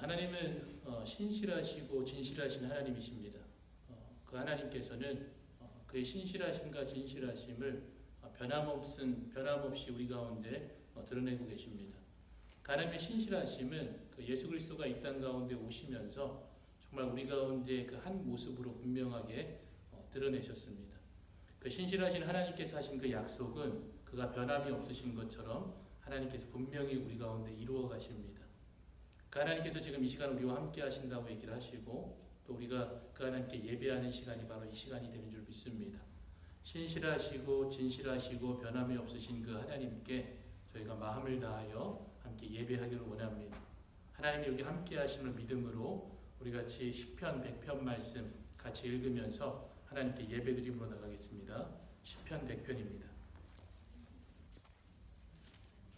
하나님은 신실하시고 진실하신 하나님이십니다. 그 하나님께서는 그의 신실하심과 진실하심을 변함없이 우리 가운데 드러내고 계십니다. 하나님의 신실하심은 그 예수 그리스도가 이 땅 가운데 오시면서 정말 우리 가운데 그 한 모습으로 분명하게 드러내셨습니다. 그 신실하신 하나님께서 하신 그 약속은 그가 변함이 없으신 것처럼 하나님께서 분명히 우리 가운데 이루어 가십니다. 그 하나님께서 지금 이 시간 우리와 함께 하신다고 얘기를 하시고 또 우리가 그 하나님께 예배하는 시간이 바로 이 시간이 되는 줄 믿습니다. 신실하시고 진실하시고 변함이 없으신 그 하나님께 저희가 마음을 다하여 함께 예배하기를 원합니다. 하나님이 여기 함께 하심을 믿음으로 우리 같이 시편 100편 말씀 같이 읽으면서 하나님께 예배드림으로 나가겠습니다. 시편 100편입니다.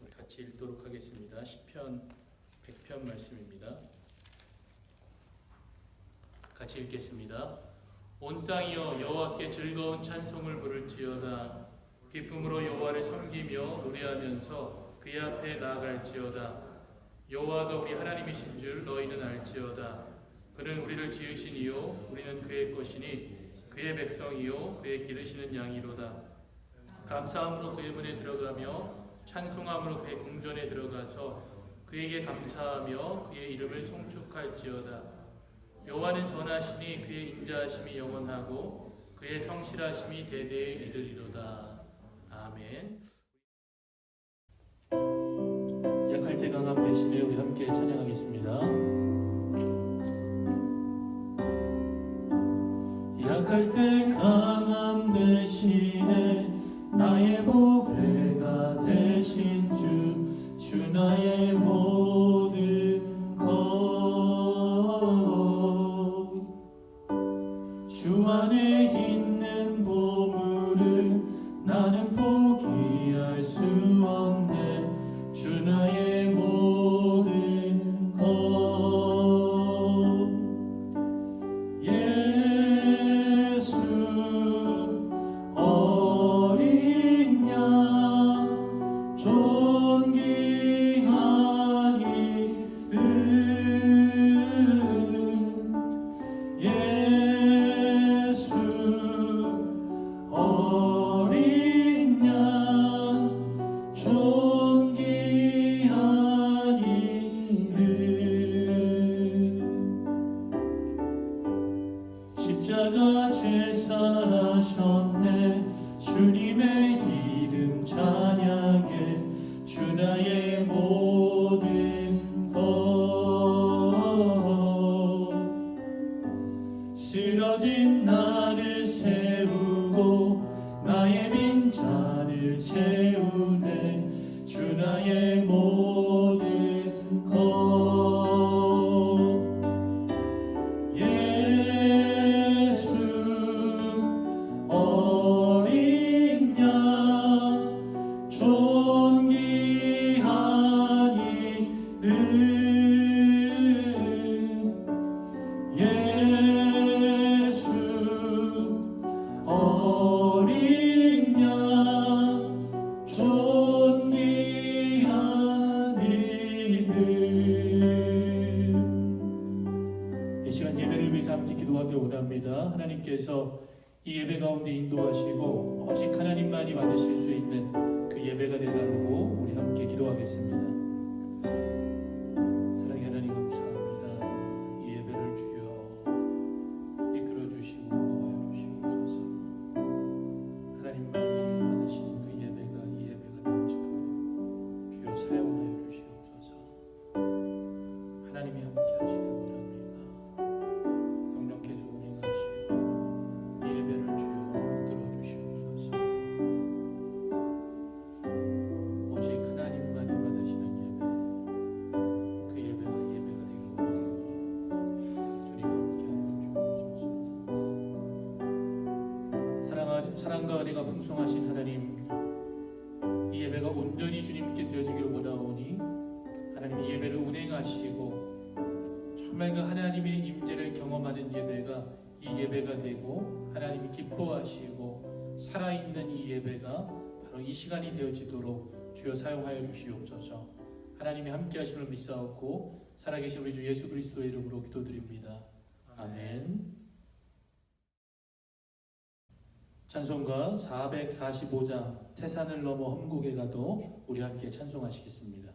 우리 같이 읽도록 하겠습니다. 시편 100편 말씀입니다. 같이 읽겠습니다. 온 땅이여 여호와께 즐거운 찬송을 부를지어다. 기쁨으로 여호와를 섬기며 노래하면서 그의 앞에 나아갈지어다. 여호와가 우리 하나님이신 줄 너희는 알지어다. 그는 우리를 지으신 이요 우리는 그의 것이니 그의 백성이요 그의 기르시는 양이로다. 감사함으로 그의 문에 들어가며 찬송함으로 그의 궁전에 들어가서 그에게 감사하며 그의 이름을 송축할지어다. 여호와는 선하시니 그의 인자하심이 영원하고 그의 성실하심이 대대에 이르리로다. 아멘. 약할 때 강함 대신에 우리 함께 찬양하겠습니다. 약할 때 강함 대신에 나의 보배가 되신 주 나의 모든 것. 주 안에 있는 보물을 나는 포기할 수 없네. 주 나의 모든 것. 예수 어린 양 존귀한 이름. 예수 어린 양 존귀한 이름. 십자가 죄사하셨네. 주님의 이름 찬양해. 주 나의 모든 것. 쓰러진 나를 세우고 나의 빈자를 채우네. 주 나의 모든 것. 예수 어린 양 존귀한 이름. 예수 어린 양 존귀한 이름. 이 시간 예배를 위해서 함께 기도하길 원합니다. 하나님께서 이 예배 가운데 인도하시고 오직 하나님만이 받으실 수 있는 그 예배가 되달라고 우리 함께 기도하겠습니다. 사랑의 하나님 감사합니다. 이 예배를 주여 이끌어 주시고 인도하여 주시옵소서. 하나님만이 받으시는 그 예배가 이 예배가 되어지도록 주여 사용하여 주시옵소서. 하나님이 함께 하시길 원합니다. 성령께서 운행하시고 이 예배를 주여 들어주시옵소서. 오직 하나님만이 받으시는 예배, 그 예배가 예배가 되길 원하오니 주님 함께하여 주옵소서. 사랑과 은혜가 풍성하신 하나님, 이 예배가 온전히 주님께 드려지기를 원하오니 하나님 이 예배를 운행하시고 정말 그 하나님의 임재를 경험하는 예배가 이 예배가 되고 하나님이 기뻐하시고 살아있는 이 예배가 바로 이 시간이 되어지도록 주여 사용하여 주시옵소서. 하나님이 함께 하심을 믿사옵고 살아계신 우리 주 예수 그리스도의 이름으로 기도드립니다. 아멘. 찬송가 445장 태산을 넘어 험곡에 가도 우리 함께 찬송하시겠습니다.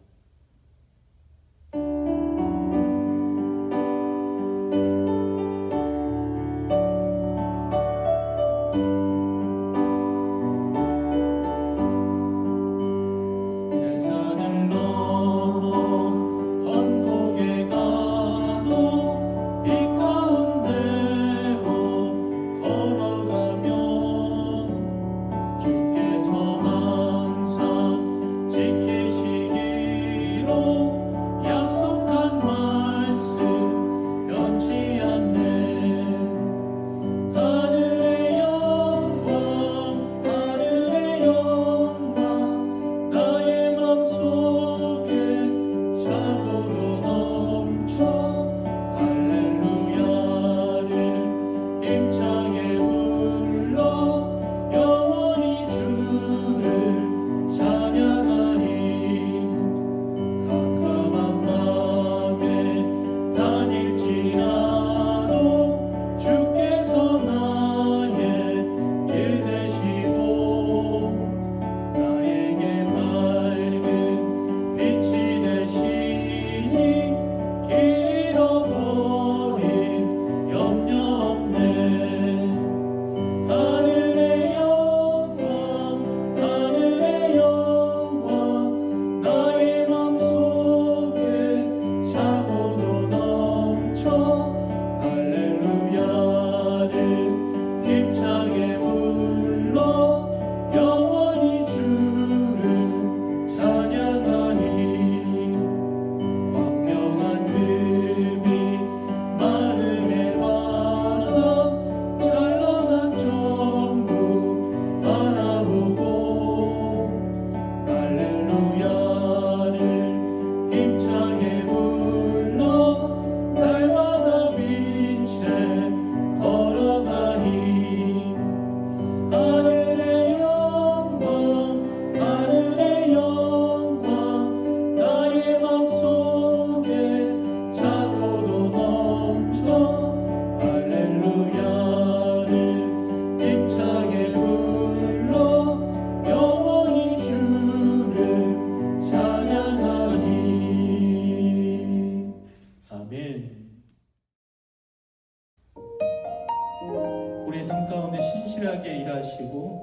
우리의 삶 가운데 신실하게 일하시고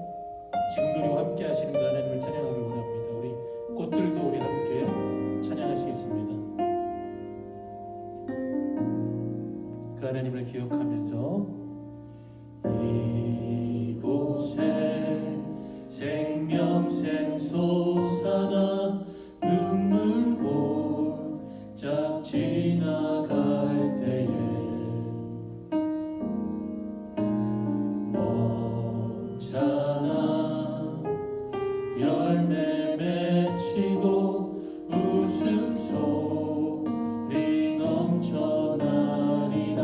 지금도 우리와 함께 하시는 그 하나님을 찬양하기 원합니다. 우리 꽃들도 우리 함께 찬양하시겠습니다. 그 하나님을 기억하면서 이곳에 생명샘 솟아나 눈물 골짝 지나갈 때에 먼잖아 열매 맺히고 웃음소리 넘쳐나리라.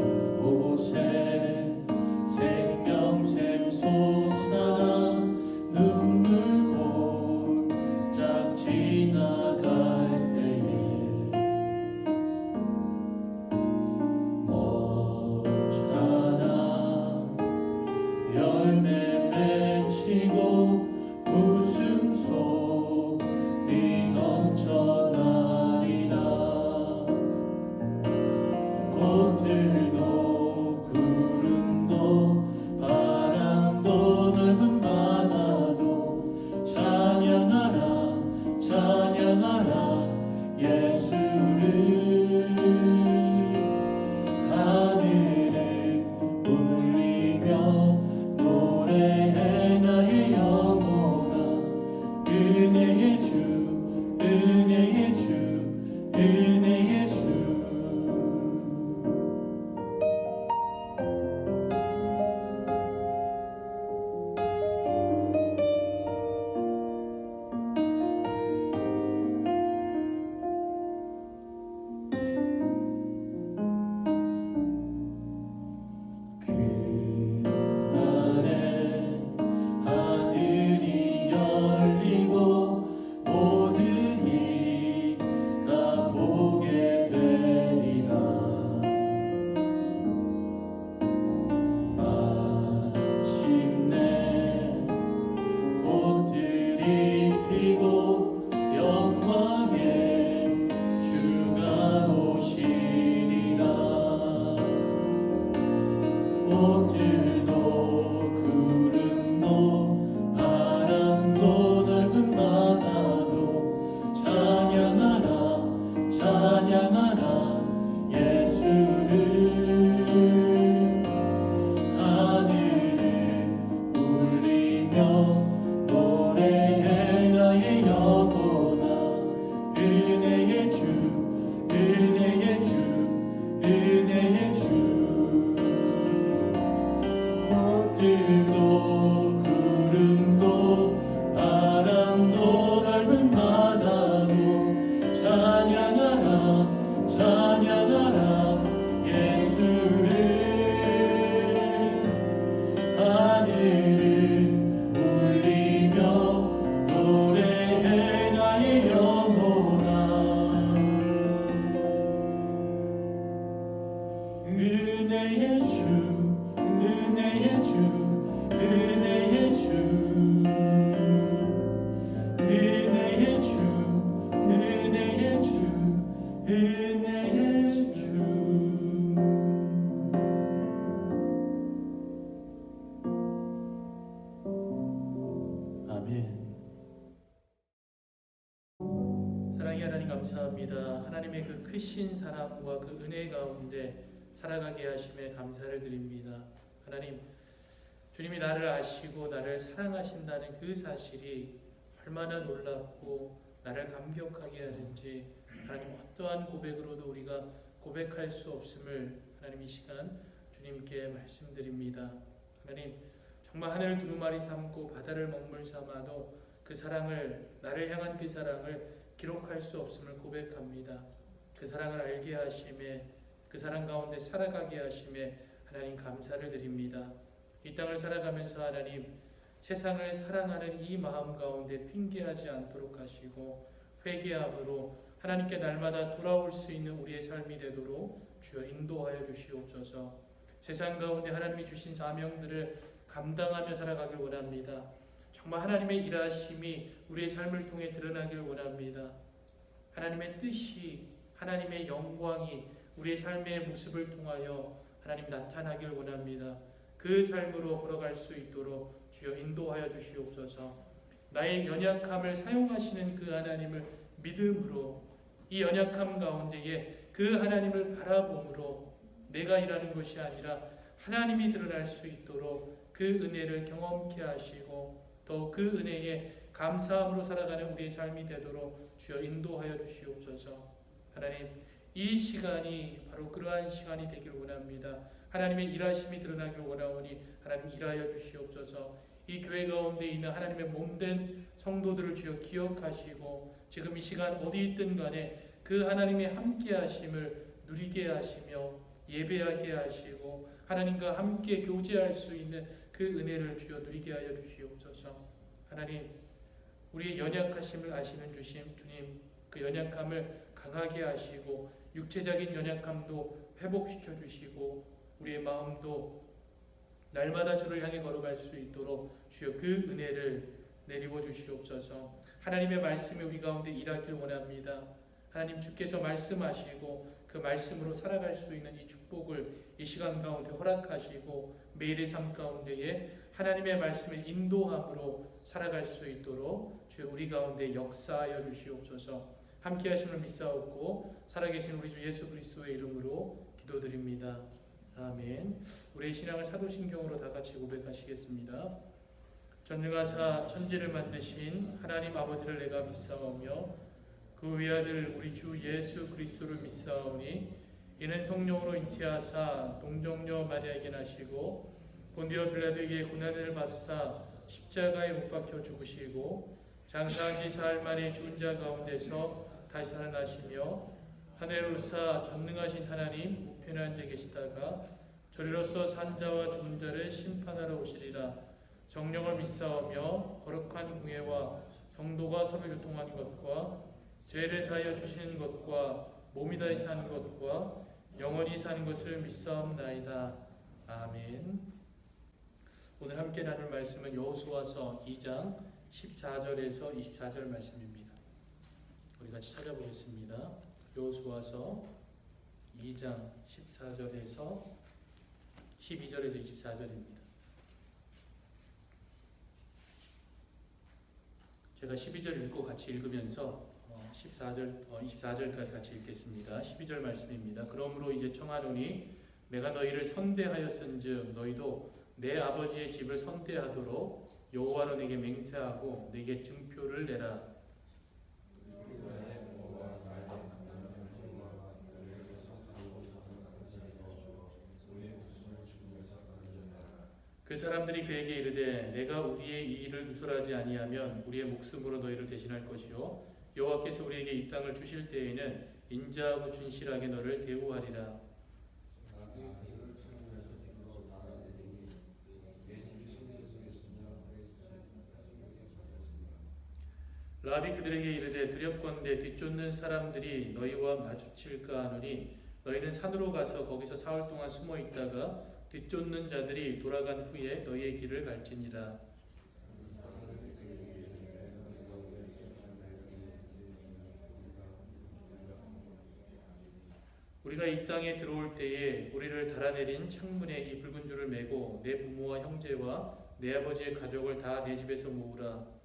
이곳에 생명샘 솟아나 하늘을 울리며 노래해 나의 영혼아. 은혜의 주, 은혜의 주, 은혜의 주, 은혜의 주, 은혜의 주, 은혜의 주. 아멘. 사랑의 하나님 감사합니다. 하나님의 그 크신 사랑과 그 은혜 가운데 살아가게 하심에 감사를 드립니다. 하나님, 주님이 나를 아시고 나를 사랑하신다는 그 사실이 얼마나 놀랍고 나를 감격하게 하는지 하나님 어떠한 고백으로도 우리가 고백할 수 없음을 하나님 이 시간 주님께 말씀드립니다. 하나님, 정말 하늘을 두루마리 삼고 바다를 먹물 삼아도 그 사랑을, 나를 향한 그 사랑을 기록할 수 없음을 고백합니다. 그 사랑을 알게 하심에, 그 사랑 가운데 살아가게 하심에 하나님 감사를 드립니다. 이 땅을 살아가면서 하나님, 세상을 사랑하는 이 마음 가운데 핑계하지 않도록 하시고 회개함으로 하나님께 날마다 돌아올 수 있는 우리의 삶이 되도록 주여 인도하여 주시옵소서. 세상 가운데 하나님이 주신 사명들을 감당하며 살아가길 원합니다. 정말 하나님의 일하심이 우리의 삶을 통해 드러나길 원합니다. 하나님의 뜻이, 하나님의 영광이 우리의 삶의 모습을 통하여 하나님 나타나길 원합니다. 그 삶으로 걸어갈 수 있도록 주여 인도하여 주시옵소서. 나의 연약함을 사용하시는 그 하나님을 믿음으로, 이 연약함 가운데에 그 하나님을 바라봄으로 내가 일하는 것이 아니라 하나님이 드러날 수 있도록 그 은혜를 경험케 하시고 더욱 그 은혜에 감사함으로 살아가는 우리의 삶이 되도록 주여 인도하여 주시옵소서. 하나님, 이 시간이 바로 그러한 시간이 되길 원합니다. 하나님의 일하심이 드러나길 원하오니 하나님 일하여 주시옵소서. 이 교회 가운데 있는 하나님의 몸된 성도들을 주여 기억하시고 지금 이 시간 어디 있든 간에 그 하나님의 함께 하심을 누리게 하시며 예배하게 하시고 하나님과 함께 교제할 수 있는 그 은혜를 주여 누리게 하여 주시옵소서. 하나님, 우리의 연약하심을 아시는 주님, 그 연약함을 강하게 하시고 육체적인 연약함도 회복시켜 주시고 우리의 마음도 날마다 주를 향해 걸어갈 수 있도록 주여 그 은혜를 내리고 주시옵소서. 하나님의 말씀이 우리 가운데 일하길 원합니다. 하나님, 주께서 말씀하시고 그 말씀으로 살아갈 수 있는 이 축복을 이 시간 가운데 허락하시고 매일의 삶 가운데에 하나님의 말씀의 인도함으로 살아갈 수 있도록 주여 우리 가운데 역사하여 주시옵소서. 함께 하심을 믿사옵고 살아계신 우리 주 예수 그리스도의 이름으로 기도드립니다. 아멘. 우리의 신앙을 사도신경으로 다 같이 고백하시겠습니다. 전능하사 천지를 만드신 하나님 아버지를 내가 믿사오며 그 외아들 우리 주 예수 그리스도를 믿사오니 이는 성령으로 잉태하사 동정녀 마리아에게 나시고 본디오 빌라도에게 고난을 받사 십자가에 못 박혀 죽으시고 장사한 지 사흘 만에 죽은 자 가운데서 다시 살아나시며 하늘에 오르사 전능하신 하나님 우편에 앉아 계시다가 저리로서 산 자와 죽은 자를 심판하러 오시리라. 정령을 믿사오며 거룩한 공예와 성도가 서로 교통하는 것과 죄를 사하여 주시는 것과 몸이 다시 사는 것과 영원히 사는 것을 믿사옵나이다. 아멘. 오늘 함께 나눌 말씀은 여호수아서 2장 14절에서 24절 말씀입니다. 우리 같이 찾아보겠습니다. 여호수아서 2장 14절에서 12절에서 24절입니다. 제가 12절 읽고 같이 읽으면서 24절까지 같이 읽겠습니다. 12절 말씀입니다. 그러므로 이제 청하노니 내가 너희를 선대하였은즉 너희도 내 아버지의 집을 선대하도록 여호와로 내게 맹세하고 내게 증표를 내라. 그 사람들이 그에게 이르되 내가 우리의 이 일을 누설하지 아니하면 우리의 목숨으로 너희를 대신할 것이요 여호와께서 우리에게 이 땅을 주실 때에는 인자하고 준실하게 너를 대우하리라. 라비 그들에게 이르되 두렵건대 뒤쫓는 사람들이 너희와 마주칠까 하노니 너희는 산으로 가서 거기서 사흘 동안 숨어 있다가 뒤쫓는 자들이 돌아간 후에 너희의 길을 갈지니라. 우리가 이 땅에 들어올 때에 우리를 달아내린 창문에 이 붉은 줄을 메고 내 부모와 형제와 내 아버지의 가족을 다 내 집에서 모으라.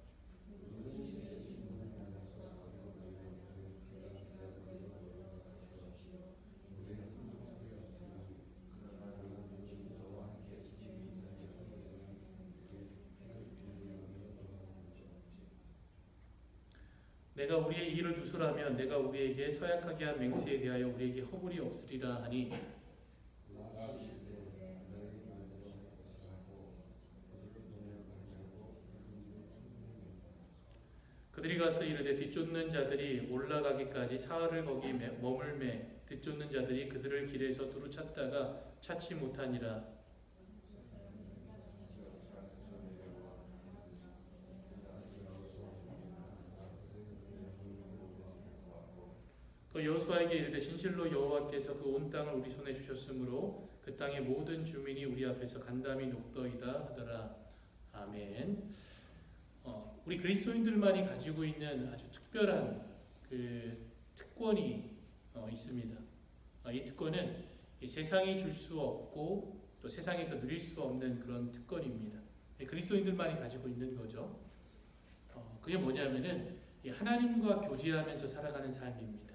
내가 우리의 일을 누설하면 내가 우리에게 서약하게 한 맹세에 대하여 우리에게 허물이 없으리라 하니 그들이 가서 이르되 뒤쫓는 자들이 올라가기까지 사흘을 거기 머물매 뒤쫓는 자들이 그들을 길에서 두루 찾다가 찾지 못하니라. 또 여호수아에게 이르되 진실로 여호와께서 그 온 땅을 우리 손에 주셨으므로 그 땅의 모든 주민이 우리 앞에서 간담이 높더이다 하더라. 아멘. 우리 그리스도인들만이 가지고 있는 아주 특별한 그 특권이 있습니다. 이 특권은 이 세상이 줄 수 없고 또 세상에서 누릴 수 없는 그런 특권입니다. 그리스도인들만이 가지고 있는 거죠. 그게 뭐냐면은 하나님과 교제하면서 살아가는 삶입니다.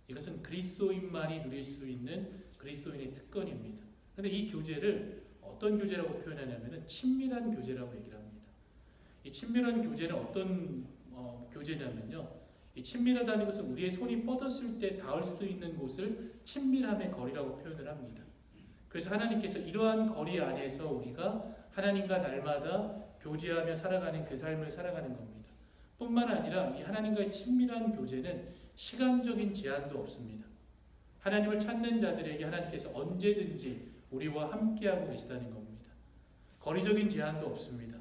이것은 그리스도인만이 누릴 수 있는 그리스도인의 특권입니다. 그런데 이 교제를 어떤 교제라고 표현하냐면은 친밀한 교제라고 얘기를 합니다. 이 친밀한 교제는 어떤 교제냐면요. 이 친밀하다는 것은 우리의 손이 뻗었을 때 닿을 수 있는 곳을 친밀함의 거리라고 표현을 합니다. 그래서 하나님께서 이러한 거리 안에서 우리가 하나님과 날마다 교제하며 살아가는 그 삶을 살아가는 겁니다. 뿐만 아니라 이 하나님과의 친밀한 교제는 시간적인 제한도 없습니다. 하나님을 찾는 자들에게 하나님께서 언제든지 우리와 함께하고 계시다는 겁니다. 거리적인 제한도 없습니다.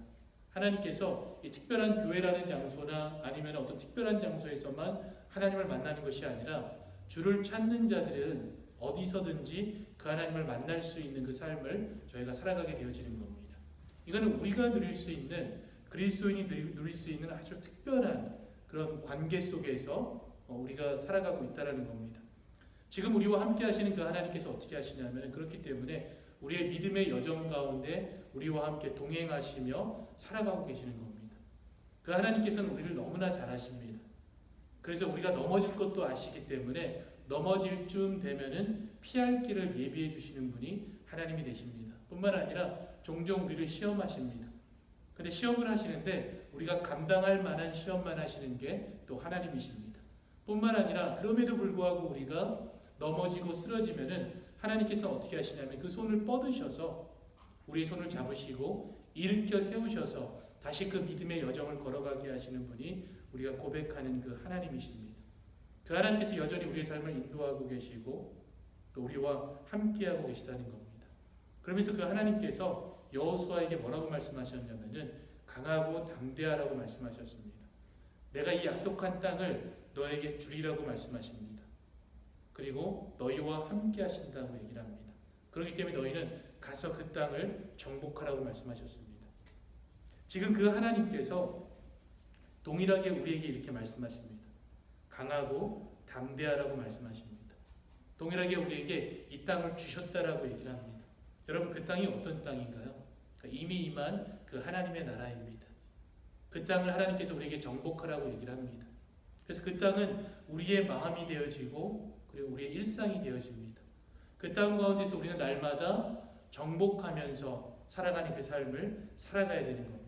하나님께서 이 특별한 교회라는 장소나 아니면 어떤 특별한 장소에서만 하나님을 만나는 것이 아니라 주를 찾는 자들은 어디서든지 그 하나님을 만날 수 있는 그 삶을 저희가 살아가게 되어지는 겁니다. 이거는 우리가 누릴 수 있는 그리스도인이 누릴 수 있는 아주 특별한 그런 관계 속에서 우리가 살아가고 있다는 겁니다. 지금 우리와 함께 하시는 그 하나님께서 어떻게 하시냐면 그렇기 때문에 우리의 믿음의 여정 가운데 우리와 함께 동행하시며 살아가고 계시는 겁니다. 그 하나님께서는 우리를 너무나 잘 아십니다. 그래서 우리가 넘어질 것도 아시기 때문에 넘어질 쯤 되면은 피할 길을 예비해 주시는 분이 하나님이 되십니다. 뿐만 아니라 종종 우리를 시험하십니다. 근데 시험을 하시는데 우리가 감당할 만한 시험만 하시는 게 또 하나님이십니다. 뿐만 아니라 그럼에도 불구하고 우리가 넘어지고 쓰러지면은 하나님께서 어떻게 하시냐면 그 손을 뻗으셔서 우리의 손을 잡으시고 일으켜 세우셔서 다시 그 믿음의 여정을 걸어가게 하시는 분이 우리가 고백하는 그 하나님이십니다. 그 하나님께서 여전히 우리의 삶을 인도하고 계시고 또 우리와 함께하고 계시다는 겁니다. 그러면서 그 하나님께서 여호수아에게 뭐라고 말씀하셨냐면은 강하고 담대하라고 말씀하셨습니다. 내가 이 약속한 땅을 너에게 주리라고 말씀하십니다. 그리고 너희와 함께 하신다고 얘기를 합니다. 그렇기 때문에 너희는 가서 그 땅을 정복하라고 말씀하셨습니다. 지금 그 하나님께서 동일하게 우리에게 이렇게 말씀하십니다. 강하고 담대하라고 말씀하십니다. 동일하게 우리에게 이 땅을 주셨다라고 얘기를 합니다. 여러분 그 땅이 어떤 땅인가요? 이미 임한 그 하나님의 나라입니다. 그 땅을 하나님께서 우리에게 정복하라고 얘기를 합니다. 그래서 그 땅은 우리의 마음이 되어지고 그리고 우리의 일상이 되어집니다. 그 땅 가운데서 우리는 날마다 정복하면서 살아가는 그 삶을 살아가야 되는 겁니다.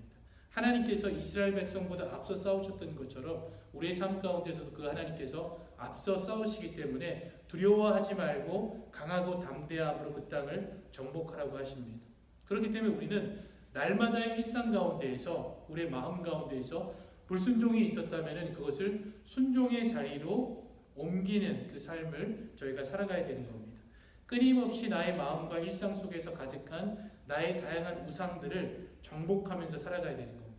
하나님께서 이스라엘 백성보다 앞서 싸우셨던 것처럼 우리의 삶 가운데서도 그 하나님께서 앞서 싸우시기 때문에 두려워하지 말고 강하고 담대함으로 그 땅을 정복하라고 하십니다. 그렇기 때문에 우리는 날마다의 일상 가운데에서 우리의 마음 가운데에서 불순종이 있었다면 그것을 순종의 자리로 옮기는 그 삶을 저희가 살아가야 되는 겁니다. 끊임없이 나의 마음과 일상 속에서 가득한 나의 다양한 우상들을 정복하면서 살아가야 되는 겁니다.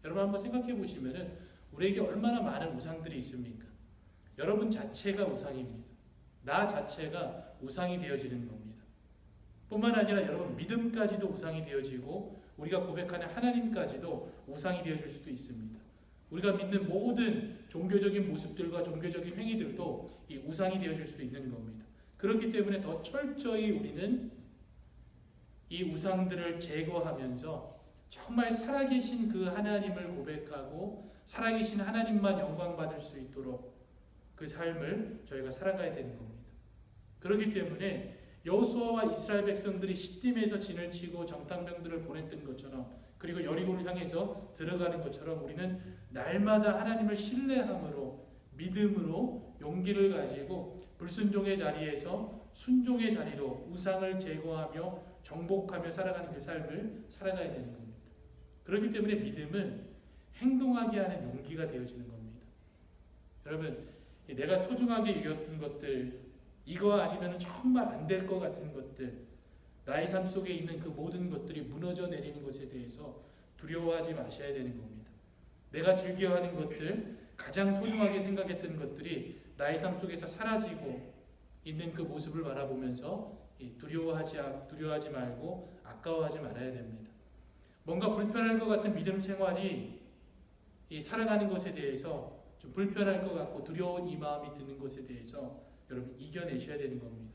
여러분 한번 생각해 보시면은 우리에게 얼마나 많은 우상들이 있습니까? 여러분 자체가 우상입니다. 나 자체가 우상이 되어지는 겁니다. 뿐만 아니라 여러분 믿음까지도 우상이 되어지고 우리가 고백하는 하나님까지도 우상이 되어질 수도 있습니다. 우리가 믿는 모든 종교적인 모습들과 종교적인 행위들도 이 우상이 되어질 수 있는 겁니다. 그렇기 때문에 더 철저히 우리는 이 우상들을 제거하면서 정말 살아계신 그 하나님을 고백하고 살아계신 하나님만 영광받을 수 있도록 그 삶을 저희가 살아가야 되는 겁니다. 그렇기 때문에 여호수아와 이스라엘 백성들이 시딤에서 진을 치고 정탐병들을 보냈던 것처럼 그리고 여리고를 향해서 들어가는 것처럼 우리는 날마다 하나님을 신뢰함으로 믿음으로 용기를 가지고 불순종의 자리에서 순종의 자리로 우상을 제거하며 정복하며 살아가는 그 삶을 살아가야 되는 겁니다. 그렇기 때문에 믿음은 행동하게 하는 용기가 되어지는 겁니다. 여러분, 내가 소중하게 여겼던 것들, 이거 아니면 정말 안 될 것 같은 것들, 나의 삶 속에 있는 그 모든 것들이 무너져 내리는 것에 대해서 두려워하지 마셔야 되는 겁니다. 내가 즐겨하는 것들, 가장 소중하게 생각했던 것들이 나의 삶 속에서 사라지고 있는 그 모습을 바라보면서 두려워하지 말고 아까워하지 말아야 됩니다. 뭔가 불편할 것 같은 믿음 생활이 살아가는 것에 대해서 좀 불편할 것 같고 두려운 이 마음이 드는 것에 대해서 여러분 이겨내셔야 되는 겁니다.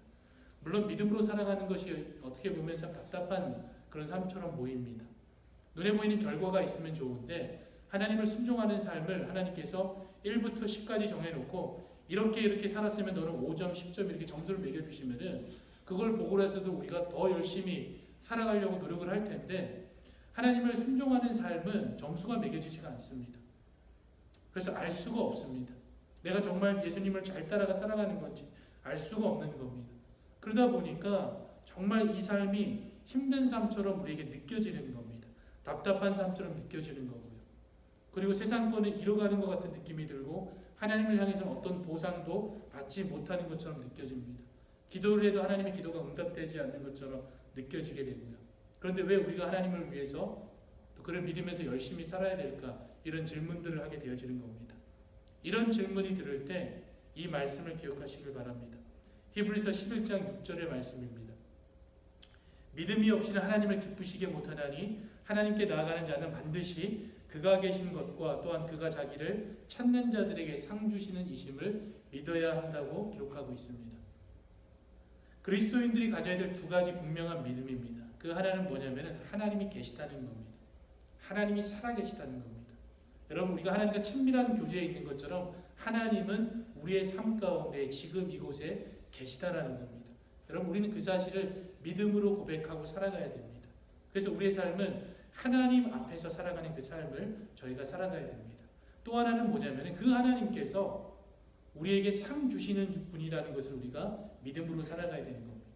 물론 믿음으로 살아가는 것이 어떻게 보면 참 답답한 그런 삶처럼 보입니다. 눈에 보이는 결과가 있으면 좋은데 하나님을 순종하는 삶을 하나님께서 1부터 10까지 정해놓고 이렇게 살았으면 너는 5점, 10점 이렇게 점수를 매겨주시면은 그걸 보고라서도 우리가 더 열심히 살아가려고 노력을 할 텐데 하나님을 순종하는 삶은 점수가 매겨지지가 않습니다. 그래서 알 수가 없습니다. 내가 정말 예수님을 잘 따라가 살아가는 건지 알 수가 없는 겁니다. 그러다 보니까 정말 이 삶이 힘든 삶처럼 우리에게 느껴지는 겁니다. 답답한 삶처럼 느껴지는 거고요. 그리고 세상 거는 잃어가는 것 같은 느낌이 들고 하나님을 향해서는 어떤 보상도 받지 못하는 것처럼 느껴집니다. 기도를 해도 하나님의 기도가 응답되지 않는 것처럼 느껴지게 되고요. 그런데 왜 우리가 하나님을 위해서 또 그를 믿으면서 열심히 살아야 될까? 이런 질문들을 하게 되어지는 겁니다. 이런 질문이 들을 때 이 말씀을 기억하시길 바랍니다. 히브리서 11장 6절의 말씀입니다. 믿음이 없이는 하나님을 기쁘시게 못하나니 하나님께 나아가는 자는 반드시 그가 계신 것과 또한 그가 자기를 찾는 자들에게 상 주시는 이심을 믿어야 한다고 기록하고 있습니다. 그리스도인들이 가져야 될 두 가지 분명한 믿음입니다. 그 하나는 뭐냐면 하나님이 계시다는 겁니다. 하나님이 살아계시다는 겁니다. 여러분 우리가 하나님과 친밀한 교제에 있는 것처럼 하나님은 우리의 삶 가운데 지금 이곳에 계시다라는 겁니다. 여러분 우리는 그 사실을 믿음으로 고백하고 살아가야 됩니다. 그래서 우리의 삶은 하나님 앞에서 살아가는 그 삶을 저희가 살아가야 됩니다. 또 하나는 뭐냐면 그 하나님께서 우리에게 상 주시는 분이라는 것을 우리가 믿음으로 살아가야 되는 겁니다.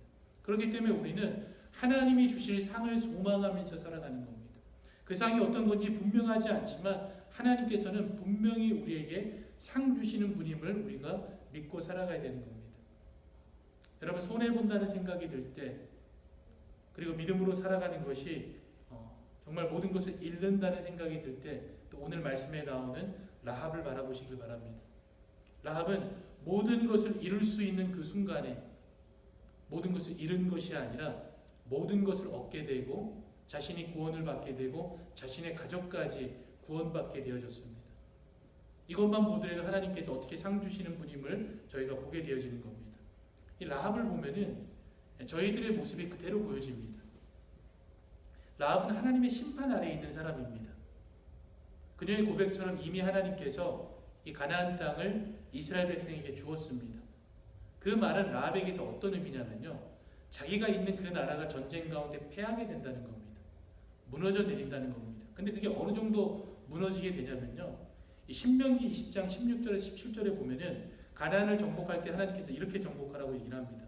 그렇기 때문에 우리는 하나님이 주실 상을 소망하면서 살아가는 겁니다. 그 상이 어떤 건지 분명하지 않지만 하나님께서는 분명히 우리에게 상 주시는 분임을 우리가 믿고 살아가야 되는 겁니다. 여러분 손해본다는 생각이 들 때 그리고 믿음으로 살아가는 것이 정말 모든 것을 잃는다는 생각이 들 때 또 오늘 말씀에 나오는 라합을 바라보시길 바랍니다. 라합은 모든 것을 잃을 수 있는 그 순간에 모든 것을 잃은 것이 아니라 모든 것을 얻게 되고 자신이 구원을 받게 되고 자신의 가족까지 구원받게 되어졌습니다. 이것만 보더라도 하나님께서 어떻게 상 주시는 분임을 저희가 보게 되어지는 겁니다. 이 라합을 보면은 저희들의 모습이 그대로 보여집니다. 라합은 하나님의 심판 아래에 있는 사람입니다. 그녀의 고백처럼 이미 하나님께서 이 가나안 땅을 이스라엘 백성에게 주었습니다. 그 말은 라합에게서 어떤 의미냐면요. 자기가 있는 그 나라가 전쟁 가운데 패하게 된다는 겁니다. 무너져 내린다는 겁니다. 근데 그게 어느 정도 무너지게 되냐면요. 이 신명기 20장 16절에서 17절에 보면은 가나안을 정복할 때 하나님께서 이렇게 정복하라고 얘기를 합니다.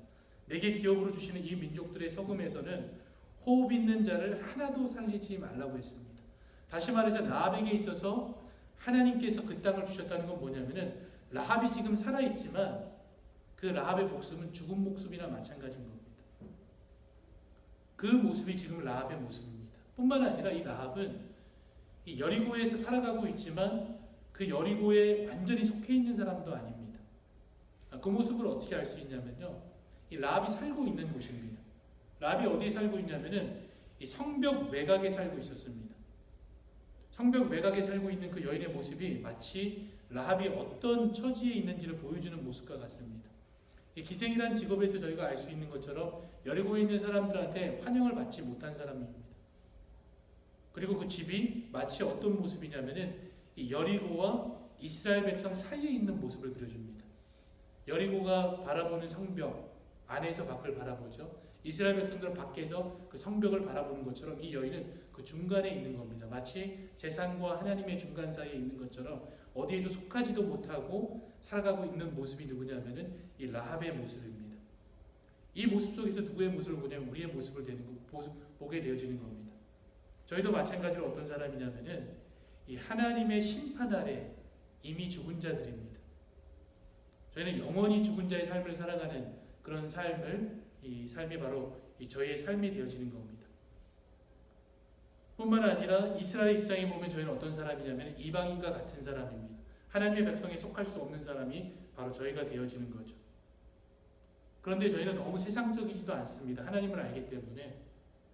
내게 기업으로 주시는 이 민족들의 서금에서는 호흡 있는 자를 하나도 살리지 말라고 했습니다. 다시 말해서 라합에게 있어서 하나님께서 그 땅을 주셨다는 건 뭐냐면은 라합이 지금 살아있지만 그 라합의 목숨은 죽은 목숨이나 마찬가지인 겁니다. 그 모습이 지금 라합의 모습입니다. 뿐만 아니라 이 라합은 이 여리고에서 살아가고 있지만 그 여리고에 완전히 속해 있는 사람도 아닙니다. 그 모습을 어떻게 알 수 있냐면요, 이 라합이 살고 있는 곳입니다. 라합이 어디에 살고 있냐면은 이 성벽 외곽에 살고 있었습니다. 성벽 외곽에 살고 있는 그 여인의 모습이 마치 라합이 어떤 처지에 있는지를 보여주는 모습과 같습니다. 이 기생이란 직업에서 저희가 알 수 있는 것처럼 여리고에 있는 사람들한테 환영을 받지 못한 사람입니다. 그리고 그 집이 마치 어떤 모습이냐면은 이 여리고와 이스라엘 백성 사이에 있는 모습을 그려줍니다. 여리고가 바라보는 성벽 안에서 밖을 바라보죠. 이스라엘 백성들은 밖에서 그 성벽을 바라보는 것처럼 이 여인은 그 중간에 있는 겁니다. 마치 세상과 하나님의 중간 사이에 있는 것처럼 어디에도 속하지도 못하고 살아가고 있는 모습이 누구냐면은 이 라합의 모습입니다. 이 모습 속에서 누구의 모습을 보냐면 우리의 모습을 보게 되어지는 겁니다. 저희도 마찬가지로 어떤 사람이냐면은 이 하나님의 심판 아래 이미 죽은 자들입니다. 저희는 영원히 죽은 자의 삶을 살아가는 그런 이 삶이 바로 저희의 삶이 되어지는 겁니다. 뿐만 아니라 이스라엘 입장에 보면 저희는 어떤 사람이냐면 이방인과 같은 사람입니다. 하나님의 백성에 속할 수 없는 사람이 바로 저희가 되어지는 거죠. 그런데 저희는 너무 세상적이지도 않습니다. 하나님을 알기 때문에.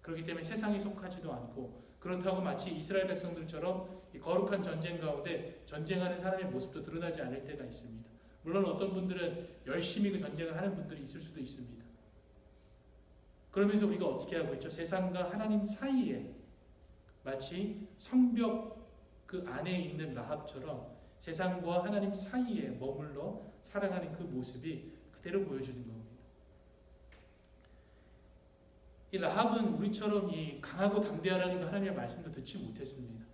그렇기 때문에 세상에 속하지도 않고, 그렇다고 마치 이스라엘 백성들처럼 이 거룩한 전쟁 가운데 전쟁하는 사람의 모습도 드러나지 않을 때가 있습니다. 물론 어떤 분들은 열심히 그 전쟁을 하는 분들이 있을 수도 있습니다. 그러면서 우리가 어떻게 하고 있죠? 세상과 하나님 사이에 마치 성벽 그 안에 있는 라합처럼 세상과 하나님 사이에 머물러 살아가는 그 모습이 그대로 보여주는 겁니다. 이 라합은 우리처럼 이 강하고 담대하라는 그 하나님의 말씀도 듣지 못했습니다.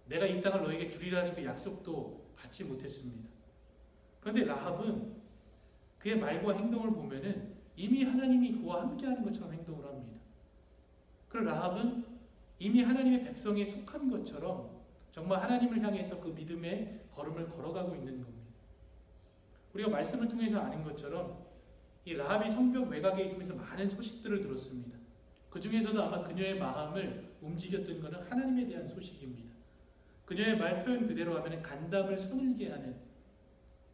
내가 이 땅을 너에게 주리라는 그 약속도 받지 못했습니다. 그런데 라합은 그의 말과 행동을 보면은 이미 하나님이 그와 함께하는 것처럼 행동을 합니다. 그리고 라합은 이미 하나님의 백성에 속한 것처럼 정말 하나님을 향해서 그 믿음의 걸음을 걸어가고 있는 겁니다. 우리가 말씀을 통해서 아는 것처럼 이 라합이 성벽 외곽에 있으면서 많은 소식들을 들었습니다. 그 중에서도 아마 그녀의 마음을 움직였던 것은 하나님에 대한 소식입니다. 그녀의 말 표현 그대로 하면 간담을 서늘게 하는,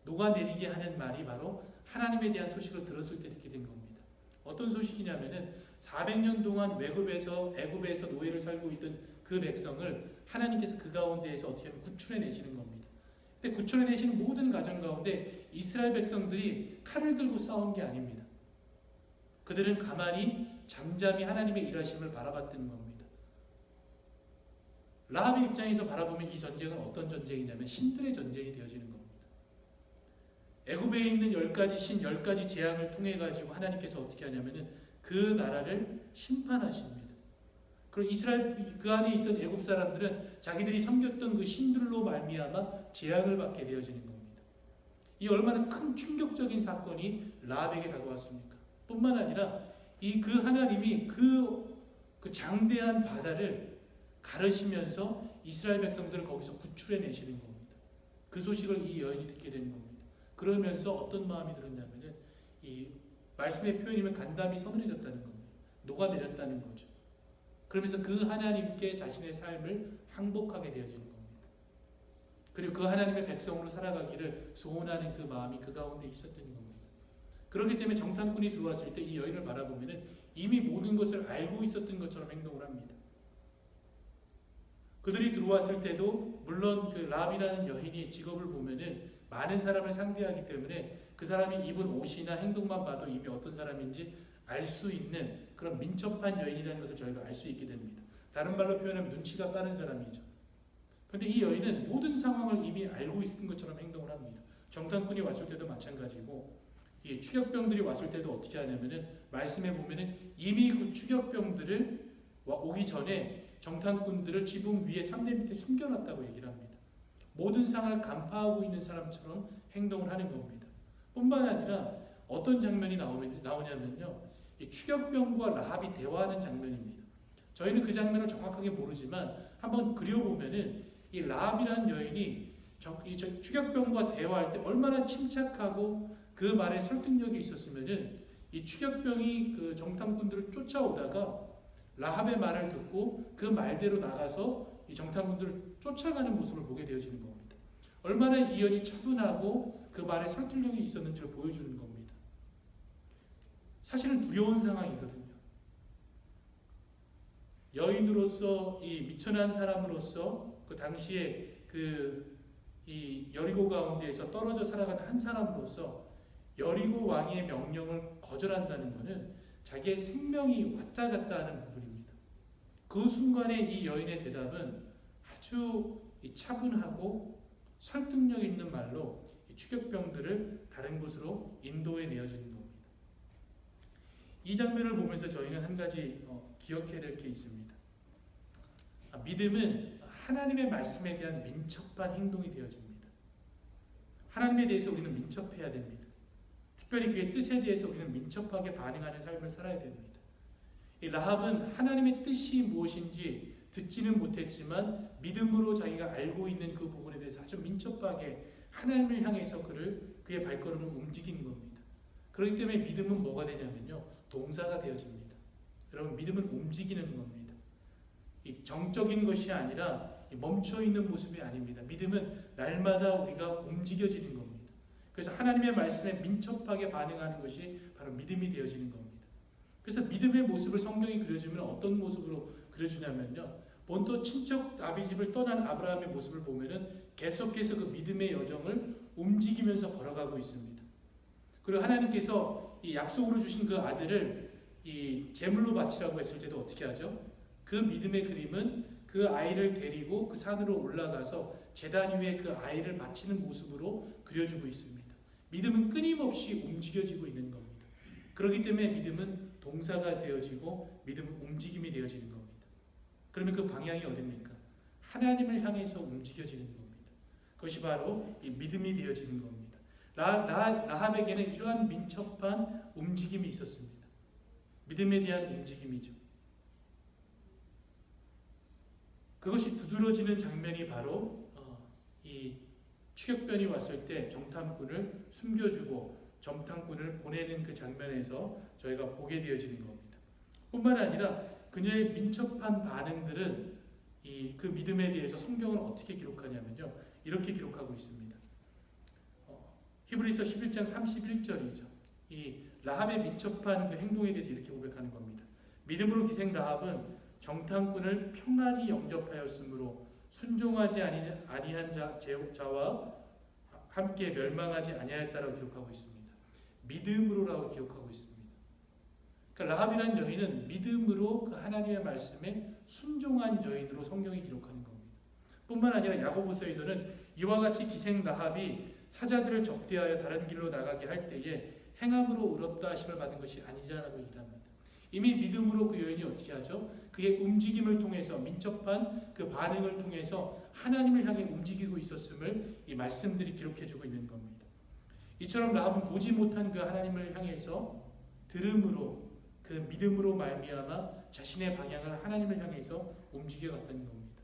녹아내리게 하는 말이 바로 하나님에 대한 소식을 들었을 때 듣게 된 겁니다. 어떤 소식이냐면은 400년 동안 애굽에서 노예를 살고 있던 그 백성을 하나님께서 그 가운데에서 어떻게 하면 구출해내시는 겁니다. 근데 구출해내시는 모든 과정 가운데 이스라엘 백성들이 칼을 들고 싸운 게 아닙니다. 그들은 가만히 잠잠히 하나님의 일하심을 바라봤던 겁니다. 라합의 입장에서 바라보면 이 전쟁은 어떤 전쟁이냐면 신들의 전쟁이 되어지는 겁니다. 애굽에 있는 10가지 재앙을 통해 가지고 하나님께서 어떻게 하냐면은 그 나라를 심판하십니다. 그리고 이스라엘 그 안에 있던 애굽 사람들은 자기들이 섬겼던 그 신들로 말미암아 재앙을 받게 되어지는 겁니다. 이 얼마나 큰 충격적인 사건이 라합에게 다가왔습니까? 뿐만 아니라 그 하나님이 그 장대한 바다를 가르시면서 이스라엘 백성들을 거기서 구출해내시는 겁니다. 그 소식을 이 여인이 듣게 되는 겁니다. 그러면서 어떤 마음이 들었냐면은 이 말씀의 표현이면 간담이 서늘해졌다는 겁니다. 녹아내렸다는 거죠. 그러면서 그 하나님께 자신의 삶을 항복하게 되어지는 겁니다. 그리고 그 하나님의 백성으로 살아가기를 소원하는 그 마음이 그 가운데 있었던 겁니다. 그렇기 때문에 정탐꾼이 들어왔을 때 이 여인을 바라보면은 이미 모든 것을 알고 있었던 것처럼 행동을 합니다. 그들이 들어왔을 때도 물론 그 라합이라는 여인이 직업을 보면은 많은 사람을 상대하기 때문에 그 사람이 입은 옷이나 행동만 봐도 이미 어떤 사람인지 알 수 있는 그런 민첩한 여인이라는 것을 저희가 알 수 있게 됩니다. 다른 말로 표현하면 눈치가 빠른 사람이죠. 그런데 이 여인은 모든 상황을 이미 알고 있었던 것처럼 행동을 합니다. 정탐꾼이 왔을 때도 마찬가지고 이 추격병들이 왔을 때도 어떻게 하냐면은 말씀에 보면은 이미 그 추격병들을 오기 전에 정탐꾼들을 지붕 위에 삼대 밑에 숨겨놨다고 얘기를 합니다. 모든 상황을 간파하고 있는 사람처럼 행동을 하는 겁니다. 뿐만 아니라 어떤 장면이 나오냐면요. 이 추격병과 라합이 대화하는 장면입니다. 저희는 그 장면을 정확하게 모르지만 한번 그려보면은 이 라합이라는 여인이 이 추격병과 대화할 때 얼마나 침착하고 그 말에 설득력이 있었으면은 이 추격병이 그 정탐꾼들을 쫓아오다가 라합의 말을 듣고 그 말대로 나가서 이 정탐꾼들을 쫓아가는 모습을 보게 되어지는 겁니다. 얼마나 이 여인이 차분하고 그 말에 설득력이 있었는지를 보여주는 겁니다. 사실은 두려운 상황이거든요. 여인으로서, 이 미천한 사람으로서 그 당시에 이 여리고 가운데에서 떨어져 살아가는 한 사람으로서 여리고 왕의 명령을 거절한다는 것은 자기의 생명이 왔다 갔다 하는 부분입니다. 그 순간에 이 여인의 대답은 아주 차분하고 설득력 있는 말로 이 추격병들을 다른 곳으로 인도해 내어지는 겁니다. 이 장면을 보면서 저희는 한 가지 기억해야 될 게 있습니다. 믿음은 하나님의 말씀에 대한 민첩한 행동이 되어집니다. 하나님에 대해서 우리는 민첩해야 됩니다. 특별히 그의 뜻에 대해서 우리는 민첩하게 반응하는 삶을 살아야 됩니다. 이 라합은 하나님의 뜻이 무엇인지 듣지는 못했지만 믿음으로 자기가 알고 있는 그 부분에 대해서 아주 민첩하게 하나님을 향해서 그의 발걸음을 움직이는 겁니다. 그렇기 때문에 믿음은 뭐가 되냐면요, 동사가 되어집니다. 여러분, 믿음은 움직이는 겁니다. 이 정적인 것이 아니라 멈춰있는 모습이 아닙니다. 믿음은 날마다 우리가 움직여지는 겁니다. 그래서 하나님의 말씀에 민첩하게 반응하는 것이 바로 믿음이 되어지는 겁니다. 그래서 믿음의 모습을 성경이 그려주면 어떤 모습으로 그려주냐면요, 본토 친척 아비집을 떠난 아브라함의 모습을 보면은 계속해서 그 믿음의 여정을 움직이면서 걸어가고 있습니다. 그리고 하나님께서 이 약속으로 주신 그 아들을 이 제물로 바치라고 했을 때도 어떻게 하죠? 그 믿음의 그림은 그 아이를 데리고 그 산으로 올라가서 제단 위에 그 아이를 바치는 모습으로 그려주고 있습니다. 믿음은 끊임없이 움직여지고 있는 겁니다. 그렇기 때문에 믿음은 동사가 되어지고 믿음은 움직임이 되어지는 겁니다. 그러면 그 방향이 어딥니까? 하나님을 향해서 움직여지는 겁니다. 그것이 바로 이 믿음이 되어지는 겁니다. 라합에게는 이러한 민첩한 움직임이 있었습니다. 믿음에 대한 움직임이죠. 그것이 두드러지는 장면이 바로 이 추격변이 왔을 때 정탐꾼을 숨겨주고 정탐꾼을 보내는 그 장면에서 저희가 보게 되어지는 겁니다. 뿐만 아니라 그녀의 민첩한 반응들은 그 믿음에 대해서 성경은 어떻게 기록하냐면요, 이렇게 기록하고 있습니다. 히브리서 11장 31절이죠. 이 라합의 민첩한 그 행동에 대해서 이렇게 고백하는 겁니다. 믿음으로 기생 라합은 정탐꾼을 평안히 영접하였으므로 순종하지 아니한 자와 함께 멸망하지 아니하였다라고 기록하고 있습니다. 믿음으로라고 기록하고 있습니다. 그러니까 라합이라는 여인은 믿음으로 그 하나님의 말씀에 순종한 여인으로 성경이 기록하는 겁니다. 뿐만 아니라 야고보서에서는 이와 같이 기생 라합이 사자들을 접대하여 다른 길로 나가게 할 때에 행함으로 의롭다 하심을 받은 것이 아니자라고 얘기합니다. 이미 믿음으로 그 여인이 어떻게 하죠? 그의 움직임을 통해서, 민첩한 그 반응을 통해서 하나님을 향해 움직이고 있었음을 이 말씀들이 기록해주고 있는 겁니다. 이처럼 라합은 보지 못한 그 하나님을 향해서 들음으로, 그 믿음으로 말미암아 자신의 방향을 하나님을 향해서 움직여갔다는 겁니다.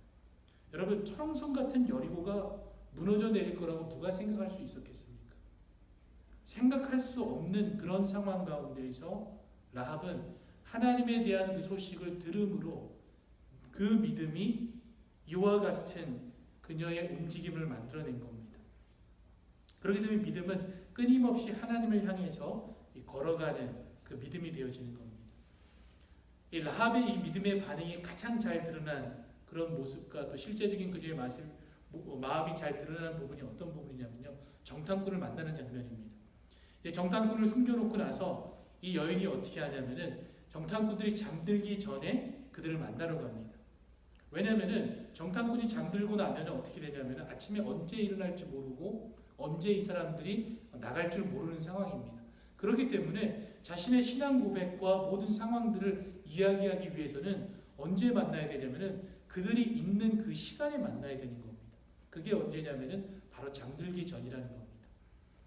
여러분, 철옹성 같은 여리고가 무너져 내릴 거라고 누가 생각할 수 있었겠습니까? 생각할 수 없는 그런 상황 가운데에서 라합은 하나님에 대한 그 소식을 들음으로 그 믿음이 이와 같은 그녀의 움직임을 만들어낸 겁니다. 그렇기 때문에 믿음은 끊임없이 하나님을 향해서 걸어가는 그 믿음이 되어지는 겁니다. 이 라합의 이 믿음의 반응이 가장 잘 드러난 그런 모습과 또 실제적인 그녀의 마음이 잘 드러나는 부분이 어떤 부분이냐면요, 정탐꾼을 만나는 장면입니다. 이제 정탐꾼을 숨겨놓고 나서 이 여인이 어떻게 하냐면은 정탐꾼들이 잠들기 전에 그들을 만나러 갑니다. 왜냐하면은 정탐꾼이 잠들고 나면 어떻게 되냐면은 아침에 언제 일어날지 모르고 언제 이 사람들이 나갈 줄 모르는 상황입니다. 그렇기 때문에 자신의 신앙 고백과 모든 상황들을 이야기하기 위해서는 언제 만나야 되냐면은 그들이 있는 그 시간에 만나야 되는 겁니다. 그게 언제냐면은 바로 잠들기 전이라는 겁니다.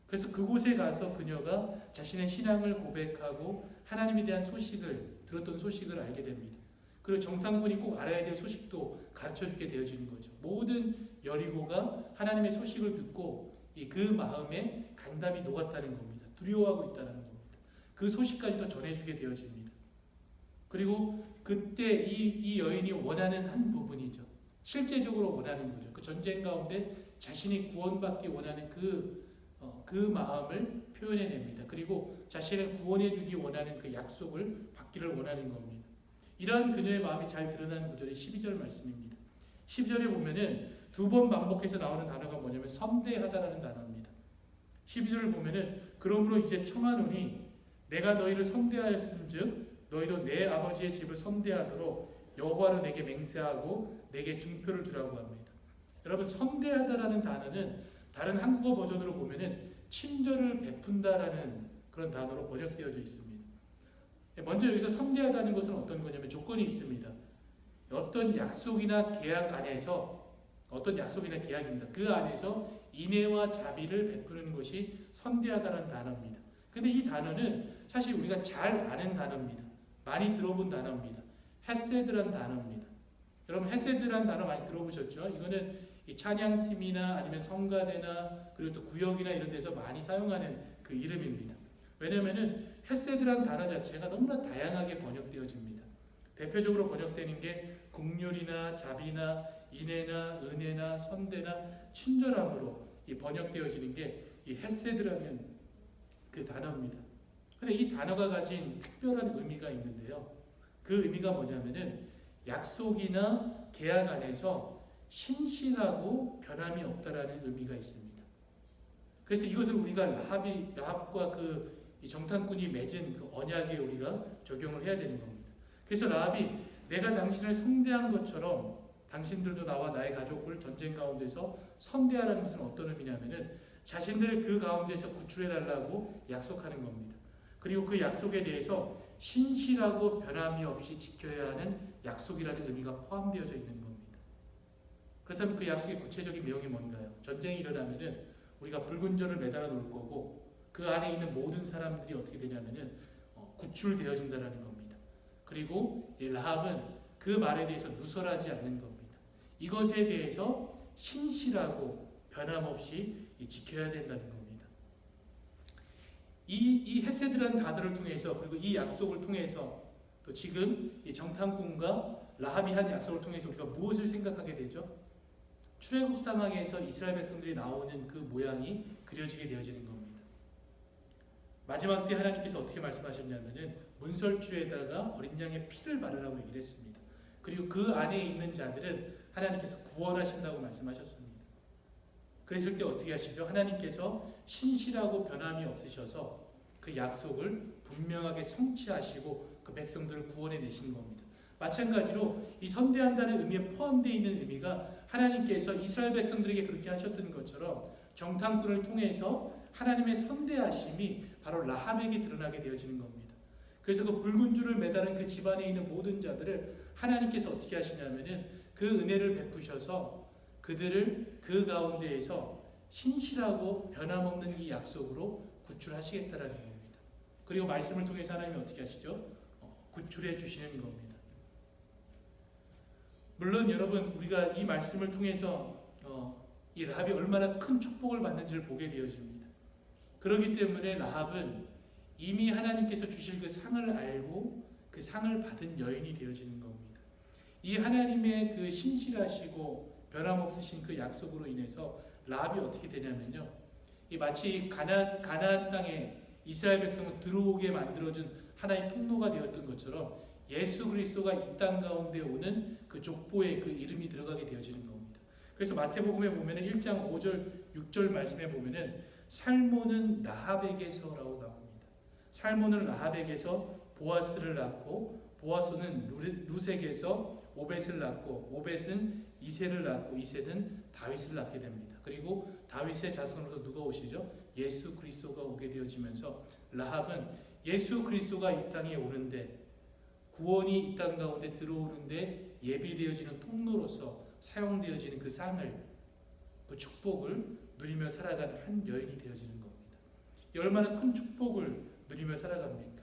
그래서 그곳에 가서 그녀가 자신의 신앙을 고백하고 하나님에 대한 들었던 소식을 알게 됩니다. 그리고 정탐꾼이 꼭 알아야 될 소식도 가르쳐주게 되어지는 거죠. 모든 여리고가 하나님의 소식을 듣고 그 마음에 간담이 녹았다는 겁니다. 두려워하고 있다는 겁니다. 그 소식까지도 전해주게 되어집니다. 그리고 그때 이 여인이 원하는 한 부분이죠. 실제적으로 원하는 거죠. 그 전쟁 가운데 자신이 구원받기 원하는 그 마음을 표현해냅니다. 그리고 자신을 구원해주기 원하는 그 약속을 받기를 원하는 겁니다. 이러한 그녀의 마음이 잘 드러나는 구절이 12절 말씀입니다. 12절에 보면은 두 번 반복해서 나오는 단어가 뭐냐면 선대하다라는 단어입니다. 12절을 보면은 그러므로 이제 청하노니 내가 너희를 선대하였은즉 너희도 내 아버지의 집을 선대하도록 여호와로 내게 맹세하고 내게 증표를 주라고 합니다. 여러분, 선대하다라는 단어는 다른 한국어 버전으로 보면은 친절을 베푼다라는 그런 단어로 번역되어져 있습니다. 먼저 여기서 선대하다는 것은 어떤 거냐면 조건이 있습니다. 어떤 약속이나 계약 안에서 어떤 약속이나 계약입니다. 그 안에서 인애와 자비를 베푸는 것이 선대하다라는 단어입니다. 근데 이 단어는 사실 우리가 잘 아는 단어입니다. 많이 들어본 단어입니다. 헤세드라는 단어입니다. 여러분, 헤세드라는 단어 많이 들어보셨죠? 이거는 이 찬양팀이나 아니면 성가대나 그리고 또 구역이나 이런 데서 많이 사용하는 그 이름입니다. 왜냐면은 헤세드라는 단어 자체가 너무나 다양하게 번역되어집니다. 대표적으로 번역되는 게 긍휼이나 자비나 인애나 은혜나 선대나 친절함으로 이 번역되어지는 게 이 헤세드라는 그 단어입니다. 근데 이 단어가 가진 특별한 의미가 있는데요. 그 의미가 뭐냐면은 약속이나 계약 안에서 신실하고 변함이 없다라는 의미가 있습니다. 그래서 이것을 우리가 라합과 이 정탐꾼이 맺은 그 언약에 우리가 적용을 해야 되는 겁니다. 그래서 라합이 내가 당신을 선대한 것처럼 당신들도 나와 나의 가족을 전쟁 가운데서 선대하라는 것은 어떤 의미냐면은 자신들을 그 가운데서 구출해달라고 약속하는 겁니다. 그리고 그 약속에 대해서 신실하고 변함이 없이 지켜야 하는 약속이라는 의미가 포함되어져 있는 겁니다. 그렇다면 그 약속의 구체적인 내용이 뭔가요? 전쟁이 일어나면은 우리가 붉은 절을 매달아 놓을 거고 그 안에 있는 모든 사람들이 어떻게 되냐면은 구출되어진다라는 겁니다. 그리고 이 라합은 그 말에 대해서 누설하지 않는 겁니다. 이것에 대해서 신실하고 변함없이 지켜야 된다는 겁니다. 이 헤세드라는 단어를 통해서 그리고 이 약속을 통해서 또 지금 이 정탐꾼과 라합이 한 약속을 통해서 우리가 무엇을 생각하게 되죠? 출애굽 사막에서 이스라엘 백성들이 나오는 그 모양이 그려지게 되어지는 겁니다. 마지막 때 하나님께서 어떻게 말씀하셨냐면은 문설주에다가 어린 양의 피를 바르라고 얘기를 했습니다. 그리고 그 안에 있는 자들은 하나님께서 구원하신다고 말씀하셨습니다. 그랬을 때 어떻게 하시죠? 하나님께서 신실하고 변함이 없으셔서 그 약속을 분명하게 성취하시고 그 백성들을 구원해 내시는 겁니다. 마찬가지로 이 선대한다는 의미에 포함되어 있는 의미가 하나님께서 이스라엘 백성들에게 그렇게 하셨던 것처럼 정탐꾼을 통해서 하나님의 선대하심이 바로 라합에게 드러나게 되어지는 겁니다. 그래서 그 붉은 줄을 매다는 그 집안에 있는 모든 자들을 하나님께서 어떻게 하시냐면은 그 은혜를 베푸셔서 그들을 그 가운데에서 신실하고 변함없는 이 약속으로 구출하시겠다라는 겁니다. 그리고 말씀을 통해서 하나님이 어떻게 하시죠? 구출해 주시는 겁니다. 물론 여러분, 우리가 이 말씀을 통해서 이 라합이 얼마나 큰 축복을 받는지를 보게 되어집니다. 그렇기 때문에 라합은 이미 하나님께서 주실 그 상을 알고 그 상을 받은 여인이 되어지는 겁니다. 이 하나님의 그 신실하시고 변함없으신 그 약속으로 인해서 라합이 어떻게 되냐면요, 이 마치 가나안 땅에 이스라엘 백성을 들어오게 만들어준 하나의 통로가 되었던 것처럼 예수 그리스도가 이 땅 가운데 오는 그 족보에 그 이름이 들어가게 되어지는 겁니다. 그래서 마태복음에 보면은 1장 5절 6절 말씀에 보면은 살몬은 라합에게서라고 나옵니다. 살몬은 라합에게서 보아스를 낳고 보아스는 루색에서 오벳을 낳고 오벳은 이새를 낳고 이새는 다윗을 낳게 됩니다. 그리고 다윗의 자손으로 누가 오시죠? 예수 그리스도가 오게 되어지면서 라합은 예수 그리스도가 이 땅에 오는데 구원이 이 땅 가운데 들어오는데 예비되어지는 통로로서 사용되어지는 그 상을, 그 축복을 누리며 살아가는 한 여인이 되어지는 겁니다. 얼마나 큰 축복을 누리며 살아갑니까?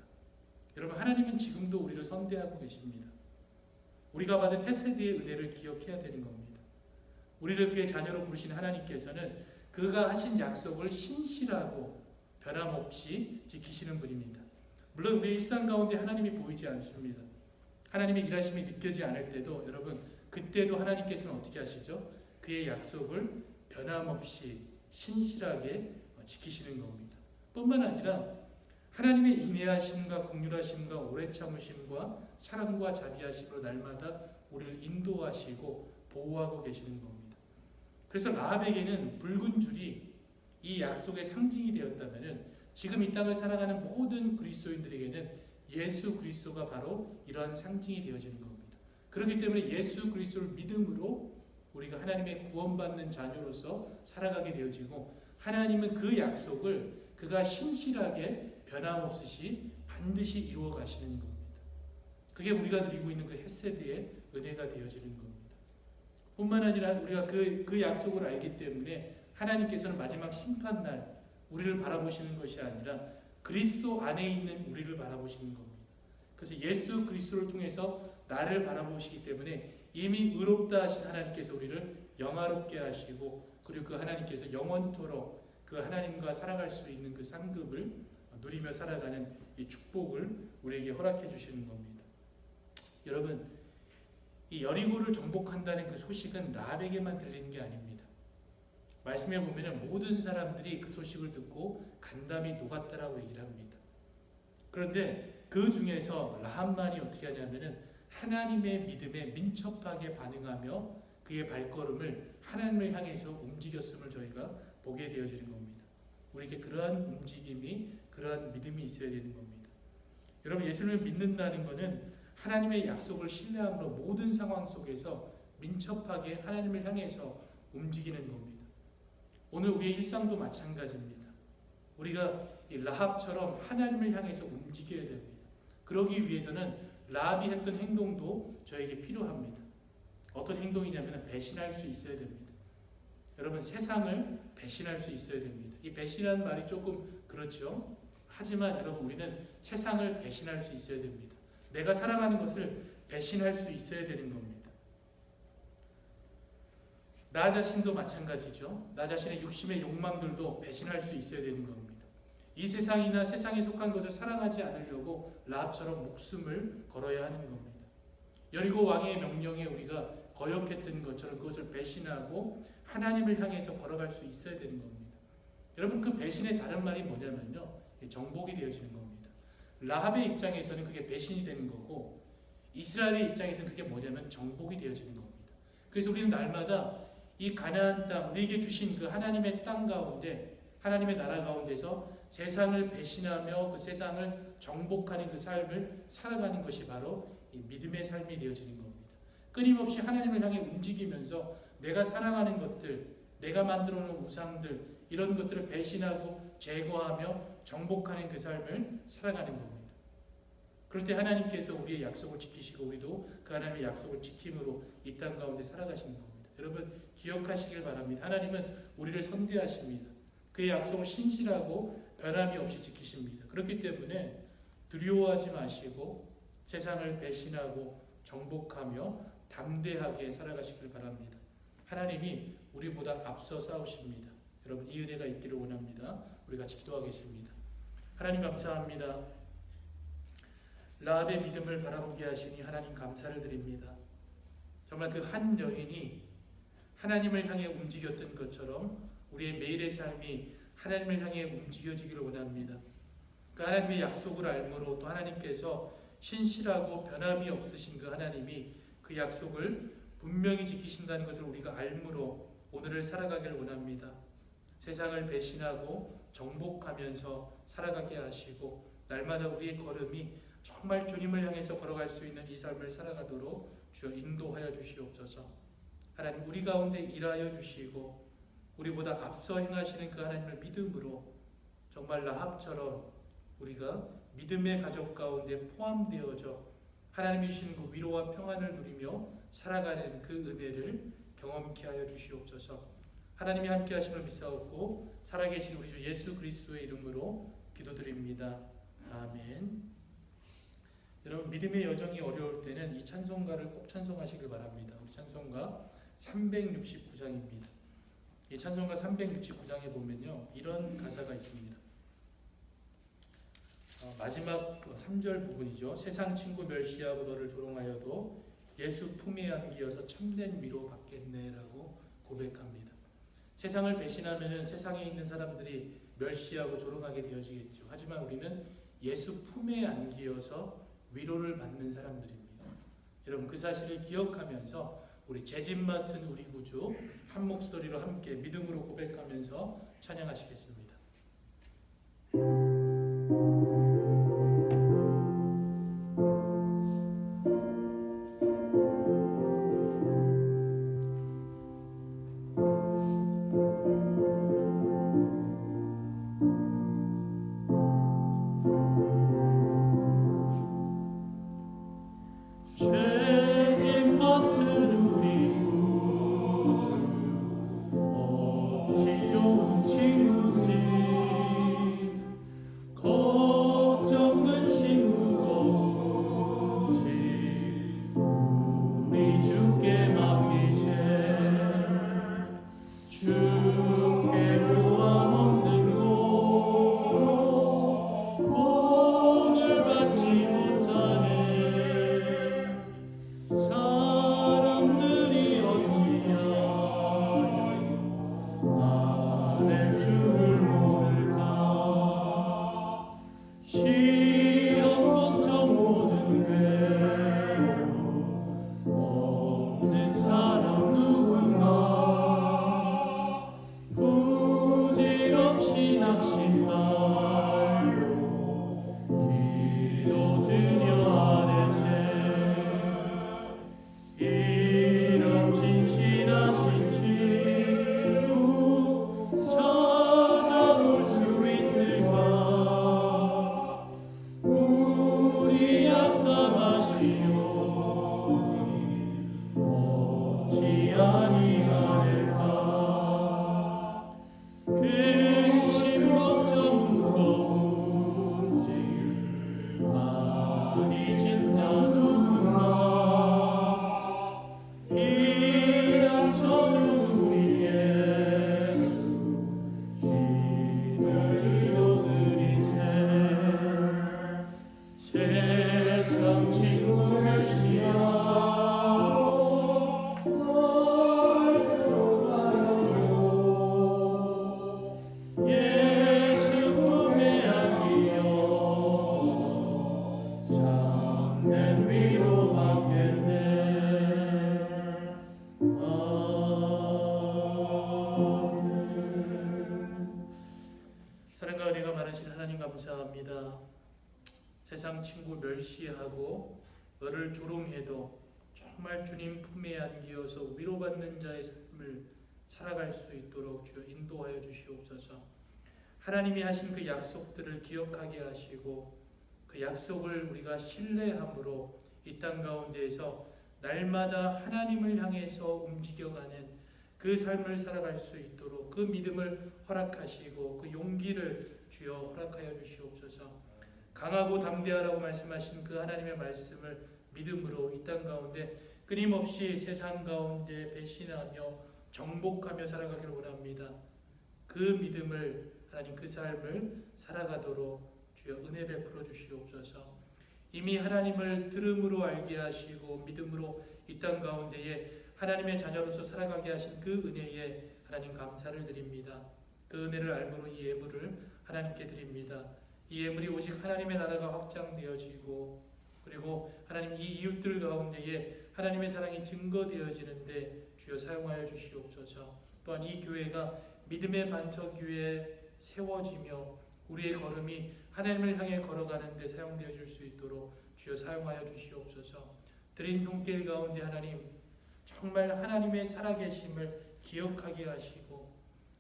여러분, 하나님은 지금도 우리를 선대하고 계십니다. 우리가 받은 헤세드의 은혜를 기억해야 되는 겁니다. 우리를 그의 자녀로 부르신 하나님께서는 그가 하신 약속을 신실하고 변함없이 지키시는 분입니다. 물론 우리 일상 가운데 하나님이 보이지 않습니다. 하나님의 일하심이 느껴지지 않을 때도 여러분, 그때도 하나님께서는 어떻게 하시죠? 그의 약속을 변함없이 신실하게 지키시는 겁니다. 뿐만 아니라 하나님의 인애하심과 긍휼하심과 오래 참으심과 사랑과 자비하심으로 날마다 우리를 인도하시고 보호하고 계시는 겁니다. 그래서 라합에게는 붉은 줄이 이 약속의 상징이 되었다면 지금 이 땅을 살아가는 모든 그리스도인들에게는 예수 그리스도가 바로 이러한 상징이 되어지는 겁니다. 그렇기 때문에 예수 그리스도를 믿음으로 우리가 하나님의 구원받는 자녀로서 살아가게 되어지고, 하나님은 그 약속을 그가 신실하게 변함없이 반드시 이루어 가시는 겁니다. 그게 우리가 누리고 있는 그 헤세드의 은혜가 되어지는 겁니다. 뿐만 아니라 우리가 그 약속을 알기 때문에 하나님께서는 마지막 심판날 우리를 바라보시는 것이 아니라 그리스도 안에 있는 우리를 바라보시는 겁니다. 그래서 예수 그리스도를 통해서 나를 바라보시기 때문에 이미 의롭다 하신 하나님께서 우리를 영화롭게 하시고, 그리고 그 하나님께서 영원토록 그 하나님과 살아갈 수 있는 그 상급을 누리며 살아가는 이 축복을 우리에게 허락해 주시는 겁니다. 여러분, 이 여리고를 정복한다는 그 소식은 라합에게만 들리는 게 아닙니다. 말씀해 보면 모든 사람들이 그 소식을 듣고 간담이 녹았다라고 얘기를 합니다. 그런데 그 중에서 라합만이 어떻게 하냐면은 하나님의 믿음에 민첩하게 반응하며 그의 발걸음을 하나님을 향해서 움직였음을 저희가 보게 되어지는 겁니다. 우리에게 그러한 움직임이, 그러한 믿음이 있어야 되는 겁니다. 여러분, 예수님을 믿는다는 것은 하나님의 약속을 신뢰함으로 모든 상황 속에서 민첩하게 하나님을 향해서 움직이는 겁니다. 오늘 우리의 일상도 마찬가지입니다. 우리가 이 라합처럼 하나님을 향해서 움직여야 됩니다. 그러기 위해서는 라합이 했던 행동도 저에게 필요합니다. 어떤 행동이냐면 배신할 수 있어야 됩니다. 여러분, 세상을 배신할 수 있어야 됩니다. 이 배신하는 말이 조금 그렇죠. 하지만 여러분, 우리는 세상을 배신할 수 있어야 됩니다. 내가 사랑하는 것을 배신할 수 있어야 되는 겁니다. 나 자신도 마찬가지죠. 나 자신의 욕심의 욕망들도 배신할 수 있어야 되는 겁니다. 이 세상이나 세상에 속한 것을 사랑하지 않으려고 라합처럼 목숨을 걸어야 하는 겁니다. 여리고 왕의 명령에 우리가 거역했던 것처럼 그것을 배신하고 하나님을 향해서 걸어갈 수 있어야 되는 겁니다. 여러분, 그 배신의 다른 말이 뭐냐면요, 정복이 되어지는 겁니다. 라합의 입장에서는 그게 배신이 되는 거고, 이스라엘의 입장에서는 그게 뭐냐면 정복이 되어지는 겁니다. 그래서 우리는 날마다 이 가나안 땅, 우리에게 주신 그 하나님의 땅 가운데, 하나님의 나라 가운데서 세상을 배신하며 그 세상을 정복하는 그 삶을 살아가는 것이 바로 이 믿음의 삶이 되어지는 겁니다. 끊임없이 하나님을 향해 움직이면서 내가 사랑하는 것들, 내가 만들어 놓은 우상들, 이런 것들을 배신하고 제거하며 정복하는 그 삶을 살아가는 겁니다. 그럴 때 하나님께서 우리의 약속을 지키시고 우리도 그 하나님의 약속을 지킴으로 이 땅 가운데 살아가시는 겁니다. 여러분, 기억하시길 바랍니다. 하나님은 우리를 선대하십니다. 그의 약속을 신실하고 변함이 없이 지키십니다. 그렇기 때문에 두려워하지 마시고 세상을 배신하고 정복하며 담대하게 살아가시길 바랍니다. 하나님이 우리보다 앞서 싸우십니다. 여러분, 이 은혜가 있기를 원합니다. 우리 같이 기도하겠습니다. 하나님 감사합니다. 라합의 믿음을 바라보게 하시니 하나님 감사를 드립니다. 정말 그 한 여인이 하나님을 향해 움직였던 것처럼 우리의 매일의 삶이 하나님을 향해 움직여지기를 원합니다. 그 하나님의 약속을 알므로 또 하나님께서 신실하고 변함이 없으신 그 하나님이 그 약속을 분명히 지키신다는 것을 우리가 알므로 오늘을 살아가길 원합니다. 세상을 배신하고 정복하면서 살아가게 하시고 날마다 우리의 걸음이 정말 주님을 향해서 걸어갈 수 있는 이 삶을 살아가도록 주여 인도하여 주시옵소서. 하나님, 우리 가운데 일하여 주시고 우리보다 앞서 행하시는 그 하나님을 믿음으로 정말 라합처럼 우리가 믿음의 가족 가운데 포함되어져 하나님이 주시는 그 위로와 평안을 누리며 살아가는 그 은혜를 경험케 하여 주시옵소서. 하나님이 함께 하심을 믿사옵고 살아계신 우리 주 예수 그리스도의 이름으로 기도드립니다. 아멘. 여러분, 믿음의 여정이 어려울 때는 이 찬송가를 꼭 찬송하시길 바랍니다. 우리 찬송가 369장입니다. 이 찬송가 369장에 보면요, 이런 가사가 있습니다. 마지막 3절 부분이죠. 세상 친구 멸시하고 너를 조롱하여도 예수 품에 안기어서 참된 위로 받겠네라고 고백합니다. 세상을 배신하면은 세상에 있는 사람들이 멸시하고 조롱하게 되어지겠죠. 하지만 우리는 예수 품에 안기어서 위로를 받는 사람들입니다. 여러분 그 사실을 기억하면서 우리 죄짐 맡은 우리 구주 한 목소리로 함께 믿음으로 고백하면서 찬양하시겠습니다. 죄짐 맡은 우리 구주 어찌 좋은 친구인지 걱정 근심 무거운지 우리 주께 맡기세 주께 고함 없는 고로 복을 받지 못하네 사람들이 어찌하여 아랠 줄을 모를까 시험 걱정 모든 괴로움 없는 사람 누군가 부질없이 낙심 말고 기도드려 아뢰세 이런 진실하신 친구 찾아볼 수 있을까 우리 약함하시오니 어찌 아니하릴까 근심 걱정 무거운지 많이 진다 누군가 이랑 저는 우리 예수 기도리로 그리세 세상 친구 멸시하고 널 좁아요 예수 품에 안기어서 참된 위로 받겠네 사랑과 은혜가 많으신 하나님 감사합니다. 세상 친구 멸시하고 너를 조롱해도 정말 주님 품에 안기어서 위로받는 자의 삶을 살아갈 수 있도록 주여 인도하여 주시옵소서. 하나님이 하신 그 약속들을 기억하게 하시고 그 약속을 우리가 신뢰함으로 이 땅 가운데에서 날마다 하나님을 향해서 움직여가는 그 삶을 살아갈 수 있도록 그 믿음을 허락하시고 그 용기를 주여 허락하여 주시옵소서. 강하고 담대하라고 말씀하신 그 하나님의 말씀을 믿음으로 이 땅 가운데 끊임없이 세상 가운데 배신하며 정복하며 살아가기를 원합니다. 그 믿음을 하나님 그 삶을 살아가도록 주여 은혜 베풀어 주시옵소서. 이미 하나님을 들음으로 알게 하시고 믿음으로 이 땅 가운데에 하나님의 자녀로서 살아가게 하신 그 은혜에 하나님 감사를 드립니다. 그 은혜를 알므로 이 예물을 하나님께 드립니다. 이 예물이 오직 하나님의 나라가 확장되어지고 그리고 하나님 이 이웃들 가운데에 하나님의 사랑이 증거되어지는데 주여 사용하여 주시옵소서. 또한 이 교회가 믿음의 반석위에 세워지며 우리의 걸음이 하나님을 향해 걸어가는 데 사용되어 줄 수 있도록 주여 사용하여 주시옵소서. 드린 손길 가운데 하나님 정말 하나님의 살아계심을 기억하게 하시고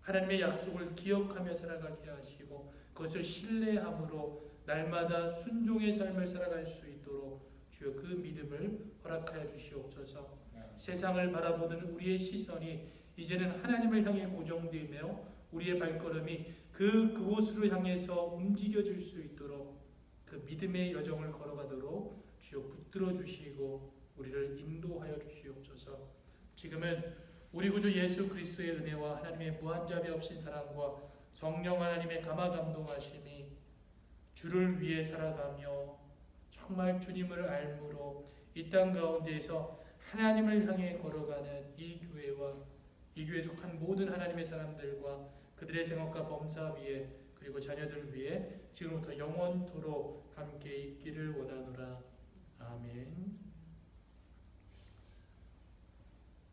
하나님의 약속을 기억하며 살아가게 하시고 그것을 신뢰함으로 날마다 순종의 삶을 살아갈 수 있도록 주여 그 믿음을 허락하여 주시옵소서. 세상을 바라보는 우리의 시선이 이제는 하나님을 향해 고정되며 우리의 발걸음이 그곳으로 향해서 움직여질 수 있도록 그 믿음의 여정을 걸어가도록 주여 붙들어 주시고 우리를 인도하여 주시옵소서. 지금은 우리 구주 예수 그리스도의 은혜와 하나님의 무한자비 없인 사랑과 성령 하나님의 감화 감동하심이 주를 위해 살아가며 정말 주님을 알므로 이 땅 가운데에서 하나님을 향해 걸어가는 이 교회와 이 교회에 속한 모든 하나님의 사람들과 그들의 생업과 범사 위에 그리고 자녀들 위해 지금부터 영원토록 함께 있기를 원하노라. 아멘.